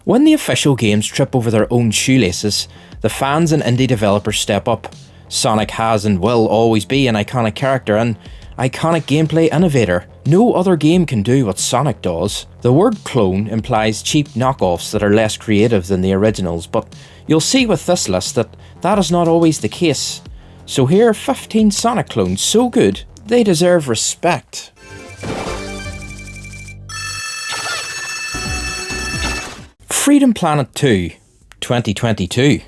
When the official games trip over their own shoelaces, the fans and indie developers step up. Sonic has and will always be an iconic character and iconic gameplay innovator. No other game can do what Sonic does. The word clone implies cheap knockoffs that are less creative than the originals, but you'll see with this list that that is not always the case. So here are 15 Sonic clones so good, they deserve respect. Freedom Planet 2, 2022.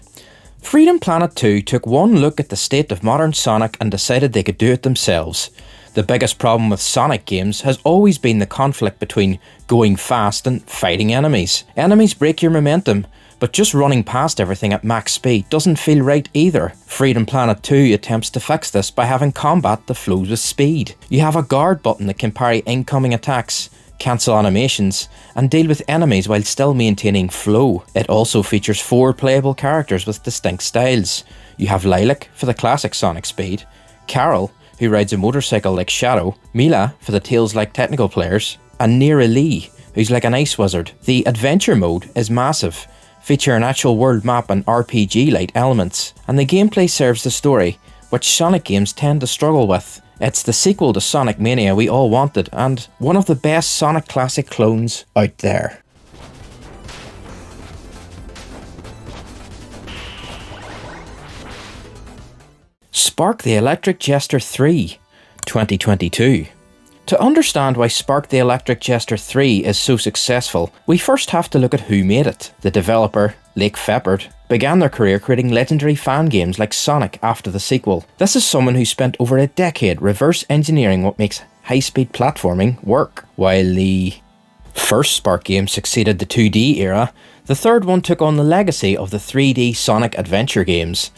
Freedom Planet 2 took one look at the state of modern Sonic and decided they could do it themselves. The biggest problem with Sonic games has always been the conflict between going fast and fighting enemies. Enemies break your momentum, but just running past everything at max speed doesn't feel right either. Freedom Planet 2 attempts to fix this by having combat that flows with speed. You have a guard button that can parry incoming attacks, cancel animations, and deal with enemies while still maintaining flow. It also features 4 playable characters with distinct styles. You have Lilac for the classic Sonic speed, Carol, who rides a motorcycle like Shadow, Mila for the Tails-like technical players, and Nera Lee, who's like an ice wizard. The adventure mode is massive, featuring an actual world map and RPG-like elements, and the gameplay serves the story, which Sonic games tend to struggle with. It's the sequel to Sonic Mania we all wanted, and one of the best Sonic classic clones out there. Spark the Electric Jester 3, 2022. To understand why Spark the Electric Jester 3 is so successful, we first have to look at who made it. The developer, Lake Feppard, began their career creating legendary fan games like Sonic after the sequel. This is someone who spent over a decade reverse engineering what makes high-speed platforming work. While the first Spark game succeeded the 2D era, the third one took on the legacy of the 3D Sonic adventure games.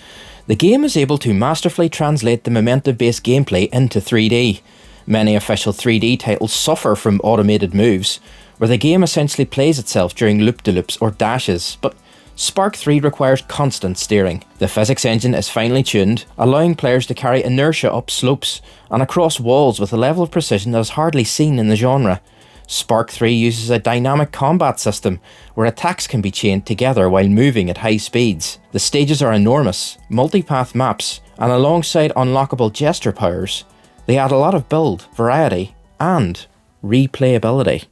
The game is able to masterfully translate the momentum-based gameplay into 3D. Many official 3D titles suffer from automated moves, where the game essentially plays itself during loop-de-loops or dashes, but Spark 3 requires constant steering. The physics engine is finely tuned, allowing players to carry inertia up slopes and across walls with a level of precision that is hardly seen in the genre. Spark 3 uses a dynamic combat system where attacks can be chained together while moving at high speeds. The stages are enormous, multi-path maps, and alongside unlockable Jester powers, they add a lot of build, variety, and replayability.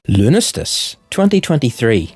Lunistice, 2023.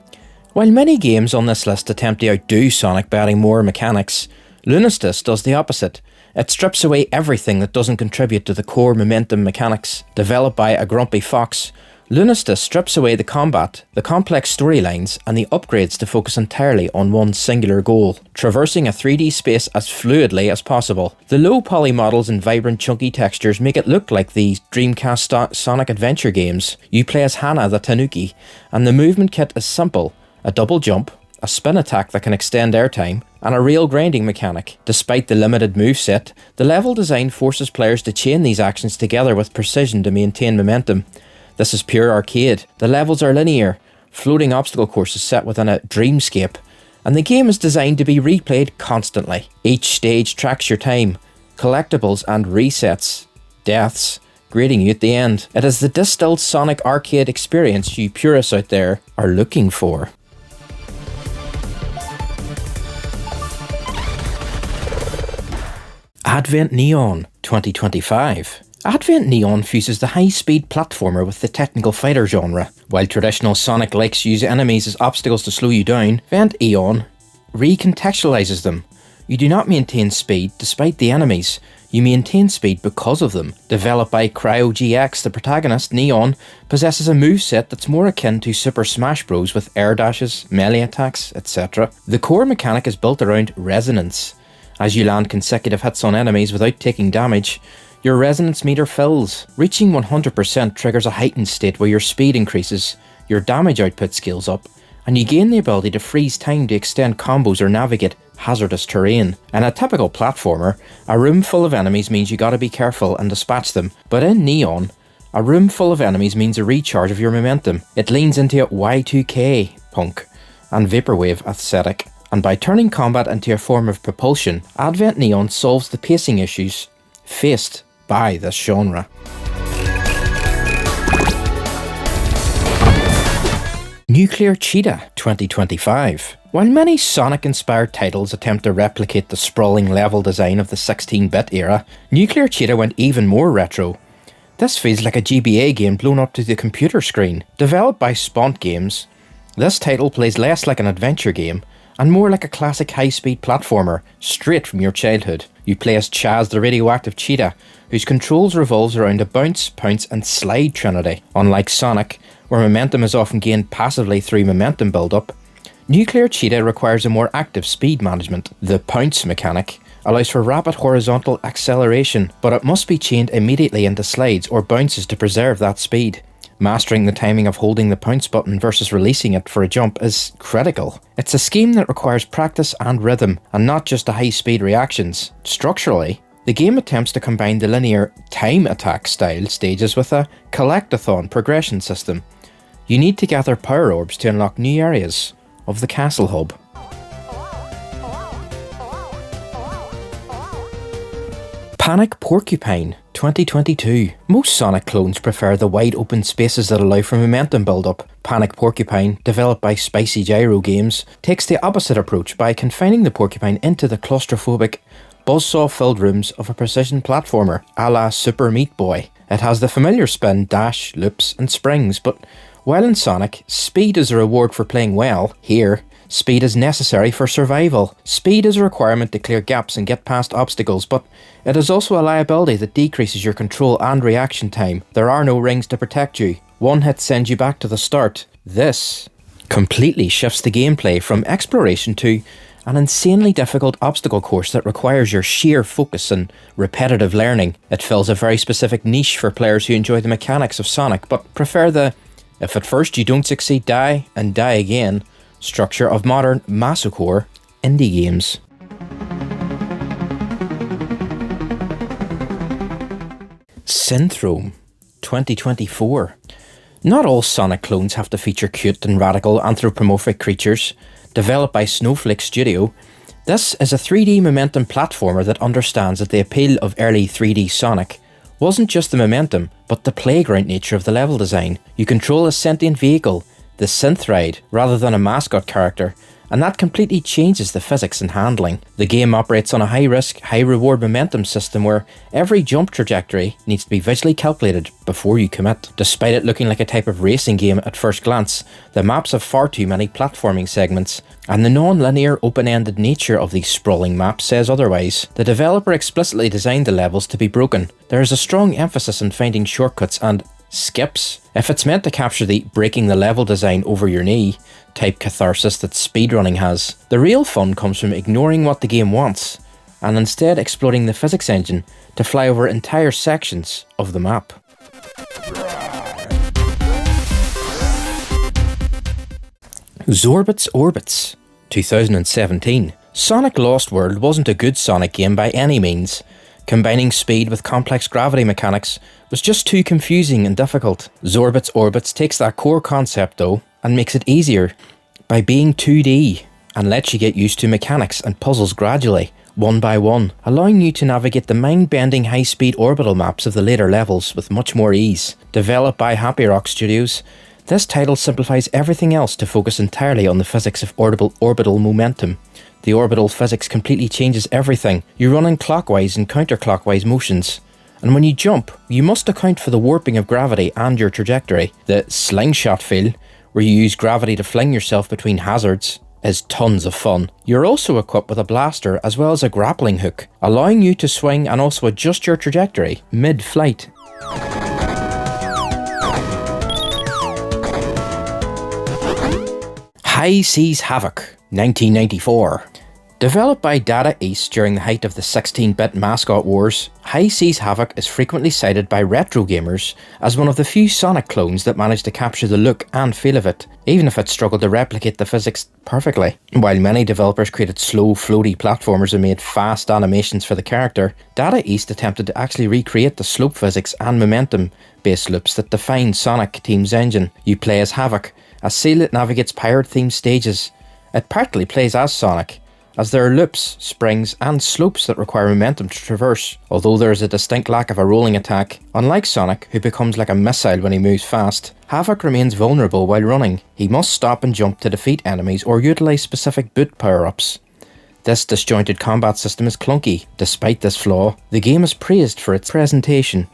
While many games on this list attempt to outdo Sonic by adding more mechanics, Lunistice does the opposite. It strips away everything that doesn't contribute to the core momentum mechanics. Developed by a grumpy fox, Lunistice strips away the combat, the complex storylines, and the upgrades to focus entirely on one singular goal: traversing a 3D space as fluidly as possible. The low poly models and vibrant chunky textures make it look like the Dreamcast Sonic adventure games. You play as Hana the Tanuki, and the movement kit is simple: a double jump, a spin attack that can extend airtime, and a real grinding mechanic. Despite the limited moveset, the level design forces players to chain these actions together with precision to maintain momentum. This is pure arcade. The levels are linear, floating obstacle courses set within a dreamscape, and the game is designed to be replayed constantly. Each stage tracks your time, collectibles and resets, deaths, grading you at the end. It is the distilled Sonic arcade experience you purists out there are looking for. Advent Neon, 2025. Advent Neon fuses the high-speed platformer with the technical fighter genre. While traditional Sonic likes use enemies as obstacles to slow you down, Advent Neon recontextualizes them. You do not maintain speed despite the enemies, you maintain speed because of them. Developed by Cryo GX, the protagonist, Neon, possesses a moveset that's more akin to Super Smash Bros. With air dashes, melee attacks, etc. The core mechanic is built around resonance. As you land consecutive hits on enemies without taking damage, your resonance meter fills. Reaching 100% triggers a heightened state where your speed increases, your damage output scales up, and you gain the ability to freeze time to extend combos or navigate hazardous terrain. In a typical platformer, a room full of enemies means you gotta be careful and dispatch them, but in Neon, a room full of enemies means a recharge of your momentum. It leans into Y2K punk and vaporwave aesthetic, and by turning combat into a form of propulsion, Advent Neon solves the pacing issues faced by this genre. Nuclear Cheetah 2025. While many Sonic-inspired titles attempt to replicate the sprawling level design of the 16-bit era, Nuclear Cheetah went even more retro. This feels like a GBA game blown up to the computer screen. Developed by Spont Games, this title plays less like an adventure game and more like a classic high-speed platformer, straight from your childhood. You play as Chaz the radioactive cheetah, whose controls revolves around a bounce, pounce and slide trinity. Unlike Sonic, where momentum is often gained passively through momentum build-up, Nuclear Cheetah requires a more active speed management. The pounce mechanic allows for rapid horizontal acceleration, but it must be chained immediately into slides or bounces to preserve that speed. Mastering the timing of holding the pounce button versus releasing it for a jump is critical. It's a scheme that requires practice and rhythm, and not just the high-speed reactions. Structurally, the game attempts to combine the linear time attack style stages with a collectathon progression system. You need to gather power orbs to unlock new areas of the castle hub. Panic Porcupine 2022. Most Sonic clones prefer the wide open spaces that allow for momentum build-up. Panic Porcupine, developed by Spicy Gyro Games, takes the opposite approach by confining the Porcupine into the claustrophobic, buzzsaw-filled rooms of a precision platformer, a la Super Meat Boy. It has the familiar spin, dash, loops and springs, but while in Sonic, speed is a reward for playing well, here, speed is necessary for survival. Speed is a requirement to clear gaps and get past obstacles, but it is also a liability that decreases your control and reaction time. There are no rings to protect you. One hit sends you back to the start. This completely shifts the gameplay from exploration to an insanely difficult obstacle course that requires your sheer focus and repetitive learning. It fills a very specific niche for players who enjoy the mechanics of Sonic, but prefer the if at first you don't succeed, die and die again structure of modern masocore indie games. Synthrome 2024. Not all Sonic clones have to feature cute and radical anthropomorphic creatures. Developed by Snowflake Studio, this is a 3D momentum platformer that understands that the appeal of early 3D Sonic wasn't just the momentum, but the playground nature of the level design. You control a sentient vehicle, the Synth Ride, rather than a mascot character, and that completely changes the physics and handling. The game operates on a high-risk, high-reward momentum system where every jump trajectory needs to be visually calculated before you commit. Despite it looking like a type of racing game at first glance, the maps have far too many platforming segments, and the non-linear, open-ended nature of these sprawling maps says otherwise. The developer explicitly designed the levels to be broken. There is a strong emphasis on finding shortcuts and skips. If it's meant to capture the breaking the level design over your knee type catharsis that speedrunning has, the real fun comes from ignoring what the game wants and instead exploiting the physics engine to fly over entire sections of the map. Zorbit's Orbits 2017. Sonic Lost World wasn't a good Sonic game by any means. Combining speed with complex gravity mechanics was just too confusing and difficult. Zorbit's Orbits takes that core concept though and makes it easier by being 2D and lets you get used to mechanics and puzzles gradually, one by one, allowing you to navigate the mind-bending high-speed orbital maps of the later levels with much more ease. Developed by Happy Rock Studios, this title simplifies everything else to focus entirely on the physics of orbital momentum. The orbital physics completely changes everything. You run in clockwise and counterclockwise motions, and when you jump, you must account for the warping of gravity and your trajectory. The slingshot feel, where you use gravity to fling yourself between hazards, is tons of fun. You're also equipped with a blaster as well as a grappling hook, allowing you to swing and also adjust your trajectory mid-flight. High Seas Havoc 1994. Developed by Data East during the height of the 16-bit mascot wars, High Seas Havoc is frequently cited by retro gamers as one of the few Sonic clones that managed to capture the look and feel of it, even if it struggled to replicate the physics perfectly. While many developers created slow, floaty platformers and made fast animations for the character, Data East attempted to actually recreate the slope physics and momentum-based loops that define Sonic Team's engine. You play as Havoc, a seal that navigates pirate-themed stages. It partly plays as Sonic, as there are loops, springs and slopes that require momentum to traverse, although there is a distinct lack of a rolling attack. Unlike Sonic, who becomes like a missile when he moves fast, Havoc remains vulnerable while running. He must stop and jump to defeat enemies or utilise specific boot power-ups. This disjointed combat system is clunky. Despite this flaw, the game is praised for its presentation.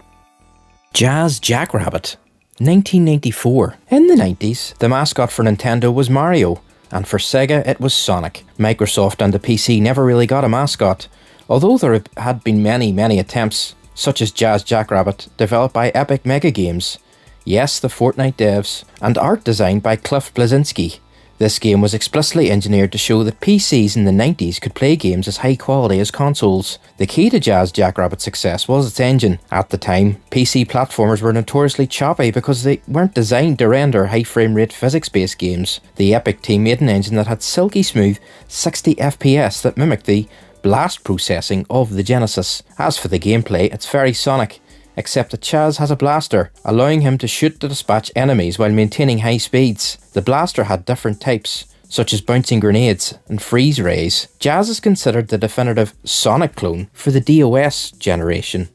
Jackrabbit, 1994. In the 90s, the mascot for Nintendo was Mario, and for Sega it was Sonic. Microsoft and the PC never really got a mascot, although there had been many attempts, such as Jackrabbit, developed by Epic Mega Games, yes, the Fortnite devs, and art designed by Cliff Bleszinski. This game was explicitly engineered to show that PCs in the 90s could play games as high quality as consoles. The key to Jackrabbit's success was its engine. At the time, PC platformers were notoriously choppy because they weren't designed to render high frame rate physics-based games. The Epic team made an engine that had silky smooth 60 FPS that mimicked the blast processing of the Genesis. As for the gameplay, it's very Sonic, except that Chaz has a blaster, allowing him to shoot to dispatch enemies while maintaining high speeds. The blaster had different types, such as bouncing grenades and freeze rays. Jazz is considered the definitive Sonic clone for the DOS generation.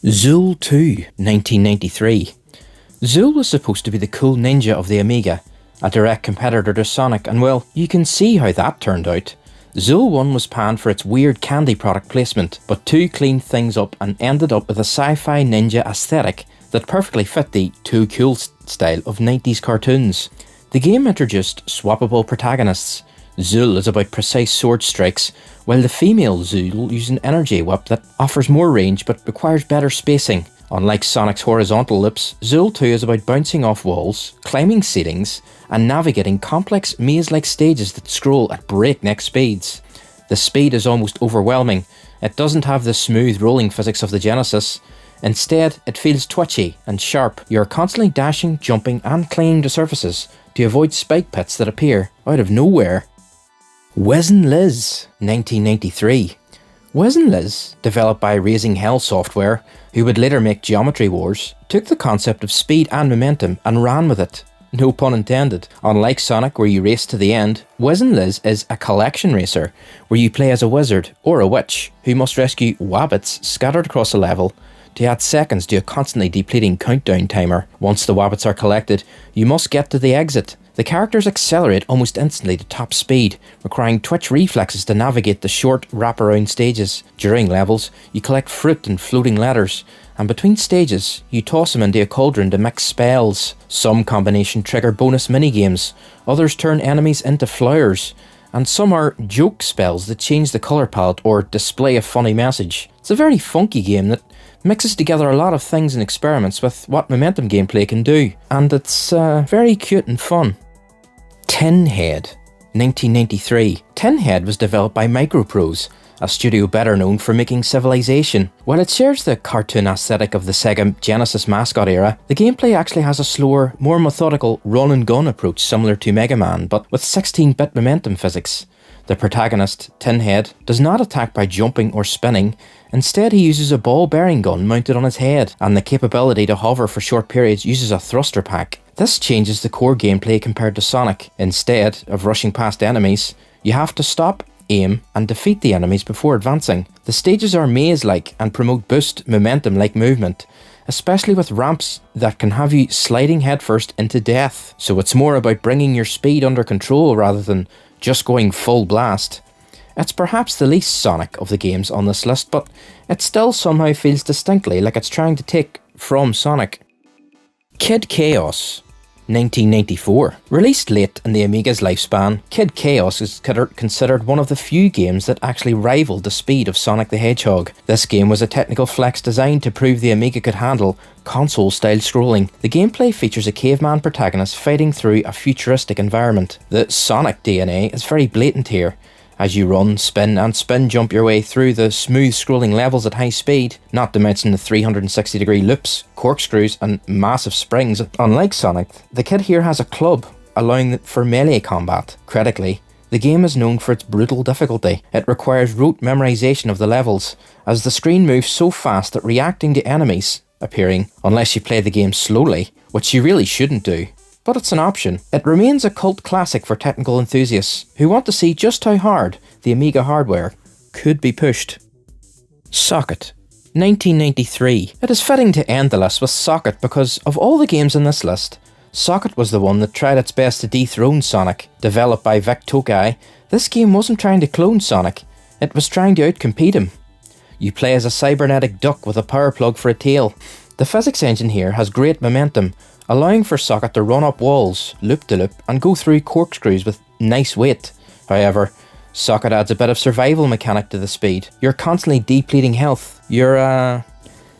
Zool 2, 1993. Zool was supposed to be the cool ninja of the Amiga, a direct competitor to Sonic, and well, you can see how that turned out. Zool 1 was panned for its weird candy product placement, but 2 cleaned things up and ended up with a sci-fi ninja aesthetic that perfectly fit the too cool style of 90s cartoons. The game introduced swappable protagonists. Zool is about precise sword strikes, while the female Zool uses an energy whip that offers more range but requires better spacing. Unlike Sonic's horizontal loops, Zool 2 is about bouncing off walls, climbing ceilings, and navigating complex maze-like stages that scroll at breakneck speeds. The speed is almost overwhelming. It doesn't have the smooth rolling physics of the Genesis. Instead, it feels twitchy and sharp. You are constantly dashing, jumping, and clinging to surfaces to avoid spike pits that appear out of nowhere. Wiz and Liz, 1993. Wiz and Liz, developed by Raising Hell Software, who would later make Geometry Wars, took the concept of speed and momentum and ran with it. No pun intended. Unlike Sonic, where you race to the end, Wiz and Liz is a collection racer, where you play as a wizard or a witch who must rescue wabbits scattered across a level to add seconds to a constantly depleting countdown timer. Once the wabbits are collected, you must get to the exit. The characters accelerate almost instantly to top speed, requiring twitch reflexes to navigate the short wraparound stages. During levels, you collect fruit and floating letters, and between stages, you toss them into a cauldron to mix spells. Some combination trigger bonus minigames, others turn enemies into flowers, and some are joke spells that change the colour palette or display a funny message. It's a very funky game that mixes together a lot of things and experiments with what momentum gameplay can do, and it's very cute and fun. Tin Head, 1993. Tin Head was developed by Microprose, a studio better known for making Civilization. While it shares the cartoon aesthetic of the Sega Genesis mascot era, the gameplay actually has a slower, more methodical run-and-gun approach similar to Mega Man, but with 16-bit momentum physics. The protagonist, Tin Head, does not attack by jumping or spinning. Instead, he uses a ball-bearing gun mounted on his head, and the capability to hover for short periods uses a thruster pack. This changes the core gameplay compared to Sonic. Instead of rushing past enemies, you have to stop, aim, and defeat the enemies before advancing. The stages are maze-like and promote boost momentum-like movement, especially with ramps that can have you sliding headfirst into death. So it's more about bringing your speed under control rather than just going full blast. It's perhaps the least Sonic of the games on this list, but it still somehow feels distinctly like it's trying to take from Sonic. Kid Chaos, 1994. Released late in the Amiga's lifespan, Kid Chaos is considered one of the few games that actually rivaled the speed of Sonic the Hedgehog. This game was a technical flex designed to prove the Amiga could handle console-style scrolling. The gameplay features a caveman protagonist fighting through a futuristic environment. The Sonic DNA is very blatant here, as you run, spin and spin jump your way through the smooth scrolling levels at high speed, not to mention the 360-degree loops, corkscrews and massive springs. Unlike Sonic, the kid here has a club, allowing for melee combat. Critically, the game is known for its brutal difficulty. It requires rote memorization of the levels, as the screen moves so fast that reacting to enemies appearing, unless you play the game slowly, which you really shouldn't do, but it's an option. It remains a cult classic for technical enthusiasts who want to see just how hard the Amiga hardware could be pushed. Socket. 1993. It is fitting to end the list with Socket because of all the games on this list, Socket was the one that tried its best to dethrone Sonic. Developed by Vic Tokai, this game wasn't trying to clone Sonic, it was trying to outcompete him. You play as a cybernetic duck with a power plug for a tail. The physics engine here has great momentum, allowing for Socket to run up walls, loop to loop, and go through corkscrews with nice weight. However, Socket adds a bit of survival mechanic to the speed. You're constantly depleting health. You're a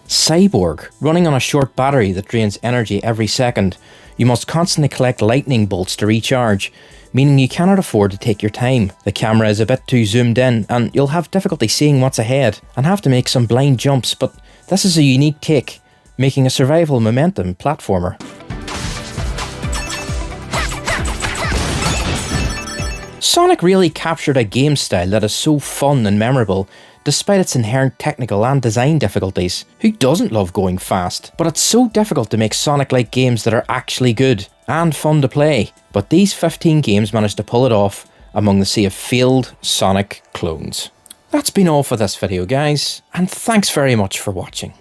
cyborg, running on a short battery that drains energy every second. You must constantly collect lightning bolts to recharge, meaning you cannot afford to take your time. The camera is a bit too zoomed in, and you'll have difficulty seeing what's ahead, and have to make some blind jumps, but this is a unique take, making a survival momentum platformer. Sonic really captured a game style that is so fun and memorable, despite its inherent technical and design difficulties. Who doesn't love going fast? But it's so difficult to make Sonic-like games that are actually good and fun to play. But these 15 games managed to pull it off among the sea of failed Sonic clones. That's been all for this video, guys, and thanks very much for watching.